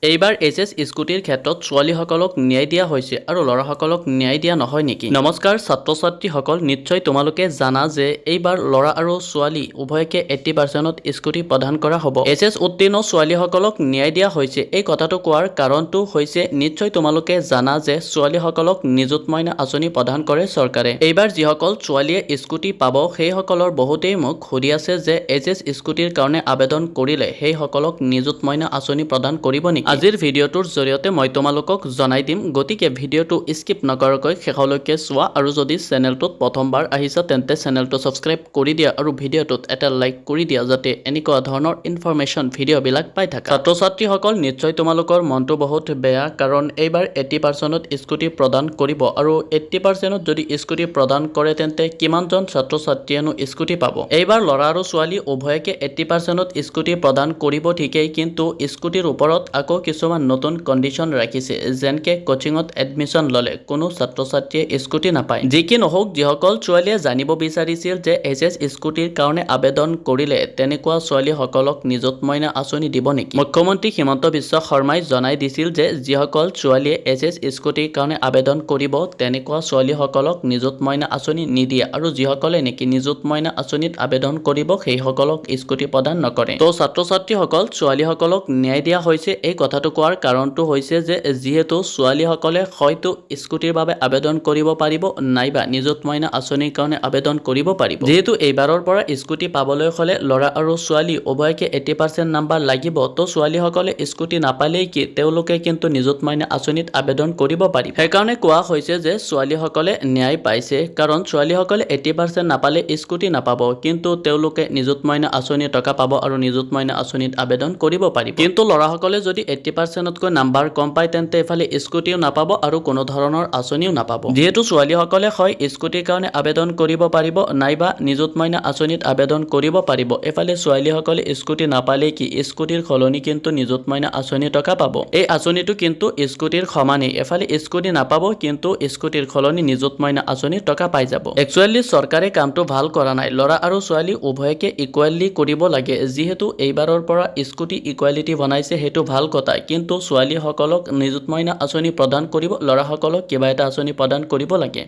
এইবাৰ এইচএছ স্কুটিৰ ক্ষেত্ৰত ছোৱালীসকলক ন্যায় দিয়া হৈছে আৰু ল'ৰাসকলক ন্যায় দিয়া নহয় নেকি? নমস্কাৰ ছাত্ৰ ছাত্ৰীসকল, নিশ্চয় তোমালোকে জানা যে এইবাৰ ল'ৰা আৰু ছোৱালী উভয়কে 80%ত স্কুটি প্ৰদান কৰা হ'ব। এইচএছ উত্তীৰ্ণ ছোৱালীসকলক ন্যায় দিয়া হৈছে। এই কথাটো কোৱাৰ কাৰণটো হৈছে নিশ্চয় তোমালোকে জানা যে ছোৱালীসকলক নিযুত মইনা আঁচনি প্ৰদান কৰে চৰকাৰে। এইবাৰ যিসকল ছোৱালীয়ে স্কুটি পাব সেইসকলৰ বহুতেই মোক সুধি আছে যে এইচএছ স্কুটিৰ কাৰণে আবেদন কৰিলে সেইসকলক নিযুত মইনা আঁচনি প্ৰদান কৰিব নেকি? আজিৰ ভিডিঅ'টোৰ জৰিয়তে মই তোমালোকক জনাই দিম, গতিকে ভিডিঅ'টো স্কিপ নকৰাকৈ শেষলৈকে চোৱা আৰু যদি চেনেলটোত প্ৰথমবাৰ আহিছা তেন্তে চেনেলটো ছাবস্ক্ৰাইব কৰি দিয়া আৰু ভিডিঅ'টোত এটা লাইক কৰি দিয়া যাতে এনেকুৱা ধৰণৰ ইনফৰমেশ্যন ভিডিঅ'বিলাক পাই থাকা। ছাত্ৰ ছাত্ৰীসকল, নিশ্চয় তোমালোকৰ মনটো বহুত বেয়া, কাৰণ এইবাৰ 80%ত স্কুটি প্ৰদান কৰিব আৰু 80%ত যদি স্কুটি প্ৰদান কৰে তেন্তে কিমানজন ছাত্ৰ ছাত্ৰীয়েনো স্কুটি পাব? এইবাৰ ল'ৰা আৰু ছোৱালী উভয়কে 80%ত স্কুটি প্ৰদান কৰিব ঠিকেই, কিন্তু স্কুটিৰ ওপৰত আকৌ কিছুমান নতুন কণ্ডিশ্যন ৰাখিছে, যেনকে কোচিঙত এডমিশ্যন ল'লে কোনো ছাত্ৰ ছাত্ৰীয়ে স্কুটি নাপায়। যি কি নহওক, যিসকল ছোৱালীয়ে জানিব বিচাৰিছিল যে এইচএছ স্কুটিৰ কাৰণে আবেদন কৰিলে তেনেকুৱা ছোৱালীসকলক নিযুত মইনা আঁচনি দিব নেকি? মুখ্যমন্ত্ৰী হিমন্ত বিশ্ব শৰ্মাই জনাই দিছিল যে যিসকল ছোৱালীয়ে এইচএছ স্কুটিৰ কাৰণে আবেদন কৰিব তেনেকুৱা ছোৱালীসকলক নিযুত মইনা আঁচনি নিদিয়ে আৰু যিসকলে নেকি নিযুত মইনা আঁচনিত আবেদন কৰিব সেইসকলক স্কুটি প্ৰদান নকৰে। তো ছাত্ৰ ছাত্ৰীসকল, ছোৱালীসকলক ন্যায় দিয়া হৈছে। এই কথাটো কোৱাৰ কাৰণটো হৈছে যে যিহেতু ছোৱালীসকলে হয়তো স্কুটিৰ বাবে আবেদন কৰিব পাৰিব নাইবা নিযুত মইনা আঁচনিৰ কাৰণে আবেদন কৰিব পাৰিব। যিহেতু এইবাৰৰ পৰা স্কুটি পাবলৈ হ'লে ল'ৰা আৰু ছোৱালী উভয়কে 80% নাম্বাৰ লাগিব, তো ছোৱালীসকলে স্কুটি নাপালেই কি তেওঁলোকে কিন্তু নিযুত মইনা আঁচনিত আবেদন কৰিব পাৰিব। সেইকাৰণে কোৱা হৈছে যে ছোৱালীসকলে ন্যায় পাইছে, কাৰণ ছোৱালীসকলে 80% নাপালে স্কুটি নাপাব, কিন্তু তেওঁলোকে নিযুত মইনা আঁচনিৰ টকা পাব আৰু নিযুত মইনা আঁচনিত আবেদন কৰিব পাৰিব। কিন্তু ল'ৰাসকলে যদি 80%তকৈ নাম্বাৰ কম পায় তেন্তে এফালে স্কুটিও নাপাব আৰু কোনো ধৰণৰ আঁচনিও নাপাব। যিহেতু ছোৱালীসকলে হয় স্কুটিৰ কাৰণে আবেদন কৰিব পাৰিব নাইবা নিযুত মইনা আঁচনিত আবেদন কৰিব পাৰিব, এফালে ছোৱালীসকলে স্কুটি নাপালেই কি স্কুটিৰ সলনি কিন্তু নিযুত মইনা আঁচনিৰ টকা পাব। এই আঁচনিটো কিন্তু স্কুটিৰ সমানেই, এফালে স্কুটি নাপাব কিন্তু স্কুটিৰ সলনি নিযুত মইনা আঁচনিৰ টকা পাই যাব। একচুৱেলি চৰকাৰে কামটো ভাল কৰা নাই। ল'ৰা আৰু ছোৱালী উভয়কে ইকুৱেলি কৰিব লাগে। যিহেতু এইবাৰৰ পৰা স্কুটি ইকুৱেলিটি বনাইছে সেইটো ভাল কথা, কিন্তু ছোৱালীসকলক নিযুত মইনা আঁচনি প্ৰদান কৰিব, ল'ৰাসকলক কিবা এটা আঁচনি প্ৰদান কৰিব লাগে।